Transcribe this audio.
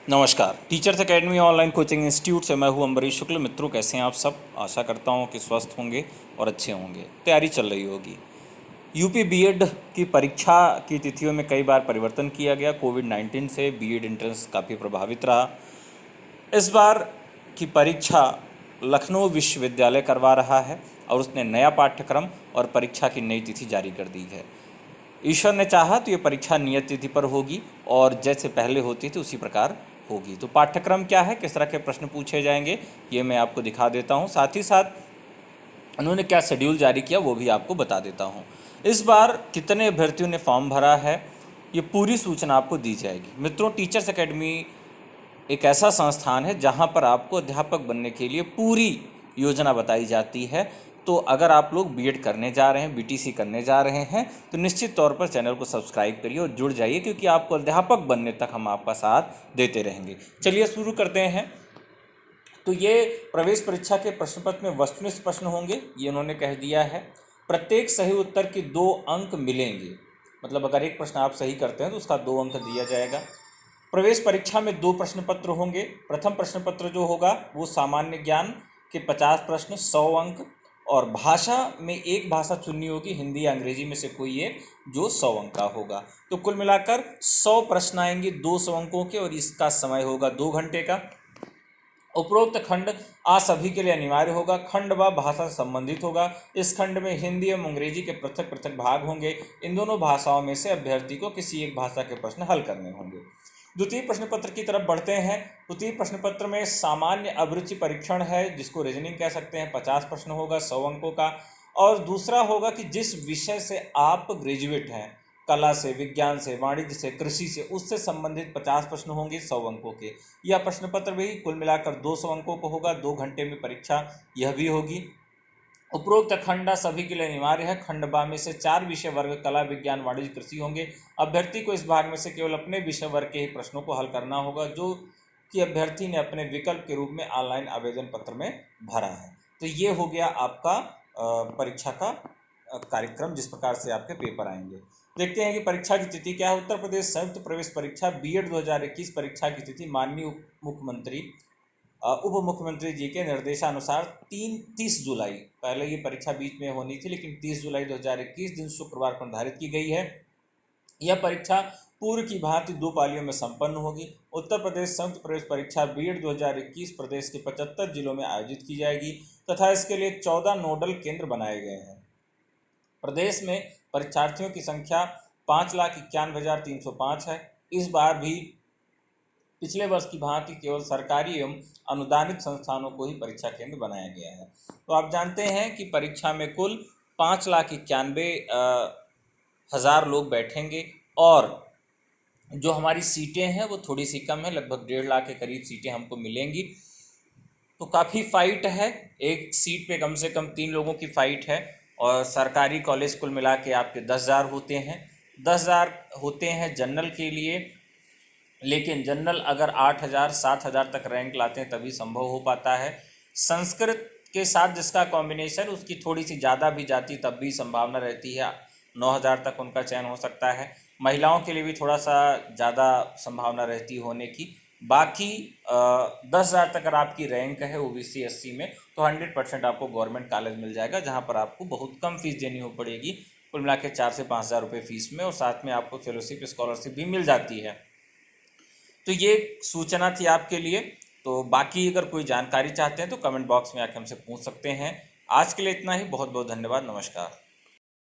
नमस्कार। Teachers academy online coaching institute से मैं हूं अम्बरीश शुक्ल। मित्रों, कैसे हैं आप सब? आशा करता हूं कि स्वस्थ होंगे और अच्छे होंगे। तैयारी चल रही होगी। यूपी बीएड की परीक्षा की तिथियों में कई बार परिवर्तन किया गया। कोविड-19 से बीएड एंट्रेंस काफ़ी प्रभावित रहा। इस बार की परीक्षा लखनऊ विश्वविद्यालय करवा रहा है और उसने नया पाठ्यक्रम और परीक्षा की नई तिथि जारी कर दी है। ईश्वर ने चाहा तो ये परीक्षा नियत तिथि पर होगी और जैसे पहले होती थी उसी प्रकार होगी। तो पाठ्यक्रम क्या है, किस तरह के प्रश्न पूछे जाएंगे, ये मैं आपको दिखा देता हूँ। साथ ही साथ उन्होंने क्या शेड्यूल जारी किया वो भी आपको बता देता हूँ। इस बार कितने अभ्यर्थियों ने फॉर्म भरा है, ये पूरी सूचना आपको दी जाएगी। मित्रों, टीचर्स एकेडमी एक ऐसा संस्थान है जहाँ पर आपको अध्यापक बनने के लिए पूरी योजना बताई जाती है। तो अगर आप लोग बीएड करने जा रहे हैं, बीटीसी करने जा रहे हैं, तो निश्चित तौर पर चैनल को सब्सक्राइब करिए और जुड़ जाइए, क्योंकि आपको अध्यापक बनने तक हम आपका साथ देते रहेंगे। चलिए शुरू करते हैं। तो ये प्रवेश परीक्षा के प्रश्न पत्र में वस्तुनिष्ठ प्रश्न होंगे, ये उन्होंने कह दिया है। प्रत्येक सही उत्तर के 2 अंक मिलेंगे, मतलब अगर एक प्रश्न आप सही करते हैं तो उसका 2 अंक दिया जाएगा। प्रवेश परीक्षा में 2 प्रश्न पत्र होंगे। प्रथम प्रश्न पत्र जो होगा वो सामान्य ज्ञान के 50 प्रश्न, 100 अंक, और भाषा में एक भाषा चुननी होगी, हिंदी या अंग्रेजी में से कोई एक, जो 100 अंक का होगा। तो कुल मिलाकर 100 प्रश्न आएंगे 200 अंकों के, और इसका समय होगा 2 घंटे का। उपरोक्त खंड आज सभी के लिए अनिवार्य होगा। खंड व भाषा से संबंधित होगा। इस खंड में हिंदी एवं अंग्रेजी के पृथक पृथक भाग होंगे। इन दोनों भाषाओं में से अभ्यर्थी को किसी एक भाषा के प्रश्न हल करने होंगे। द्वितीय प्रश्न पत्र की तरफ बढ़ते हैं। द्वितीय प्रश्न पत्र में सामान्य अभिरुचि परीक्षण है, जिसको रीजनिंग कह सकते हैं। 50 प्रश्न होगा 100 अंकों का। और दूसरा होगा कि जिस विषय से आप ग्रेजुएट हैं, कला से, विज्ञान से, वाणिज्य से, कृषि से, उससे संबंधित 50 प्रश्न होंगे 100 अंकों के। यह प्रश्न पत्र भी कुल मिलाकर 200 अंकों को होगा। 2 घंटे में परीक्षा यह भी होगी। उपरोक्त खंड सभी के लिए अनिवार्य है। खंड बा में से 4 विषय वर्ग कला, विज्ञान, वाणिज्य, कृषि होंगे। अभ्यर्थी को इस भाग में से केवल अपने विषय वर्ग के ही प्रश्नों को हल करना होगा, जो कि अभ्यर्थी ने अपने विकल्प के रूप में ऑनलाइन आवेदन पत्र में भरा है। तो ये हो गया आपका परीक्षा का कार्यक्रम, जिस प्रकार से आपके पेपर आएंगे। देखते हैं कि परीक्षा की तिथि क्या है। उत्तर प्रदेश संयुक्त प्रवेश परीक्षा बीएड 2021 परीक्षा की तिथि माननीय उप मुख्यमंत्री जी के निर्देशानुसार 30 जुलाई, पहले ये परीक्षा बीच में होनी थी, लेकिन 30 जुलाई 2021 दिन शुक्रवार को निर्धारित की गई है। यह परीक्षा पूर्व की भांति 2 पालियों में संपन्न होगी। उत्तर प्रदेश संयुक्त प्रवेश परीक्षा बीएड 2021 प्रदेश के 75 जिलों में आयोजित की जाएगी तथा इसके लिए 14 नोडल केंद्र बनाए गए हैं। प्रदेश में परीक्षार्थियों की संख्या 5,91,305 है। इस बार भी पिछले वर्ष की भांति केवल सरकारी एवं अनुदानित संस्थानों को ही परीक्षा केंद्र बनाया गया है। तो आप जानते हैं कि परीक्षा में कुल 5,91,000 लोग बैठेंगे और जो हमारी सीटें हैं वो थोड़ी सी कम है, लगभग 1.5 लाख के करीब सीटें हमको मिलेंगी। तो काफ़ी फाइट है, एक सीट पे कम से कम 3 लोगों की फाइट है। और सरकारी कॉलेज कुल मिला के आपके 10,000 होते हैं। 10,000 होते हैं जनरल के लिए, लेकिन जनरल अगर 8,000 7,000 तक रैंक लाते हैं तभी संभव हो पाता है। संस्कृत के साथ जिसका कॉम्बिनेशन, उसकी थोड़ी सी ज़्यादा भी जाती तब भी संभावना रहती है, 9,000 तक उनका चयन हो सकता है। महिलाओं के लिए भी थोड़ा सा ज़्यादा संभावना रहती होने की। बाकी 10,000 तक अगर आपकी रैंक है ओबीसी एससी में, तो 100% आपको गवर्नमेंट कॉलेज मिल जाएगा, जहाँ पर आपको बहुत कम फीस देनी हो पड़ेगी, कुल मिला के 4 से 5,000 रुपये फीस में, और साथ में आपको फेलोशिप स्कॉलरशिप भी मिल जाती है। तो ये सूचना थी आपके लिए। तो बाकी अगर कोई जानकारी चाहते हैं तो कमेंट बॉक्स में आके हमसे पूछ सकते हैं। आज के लिए इतना ही। बहुत बहुत धन्यवाद। नमस्कार।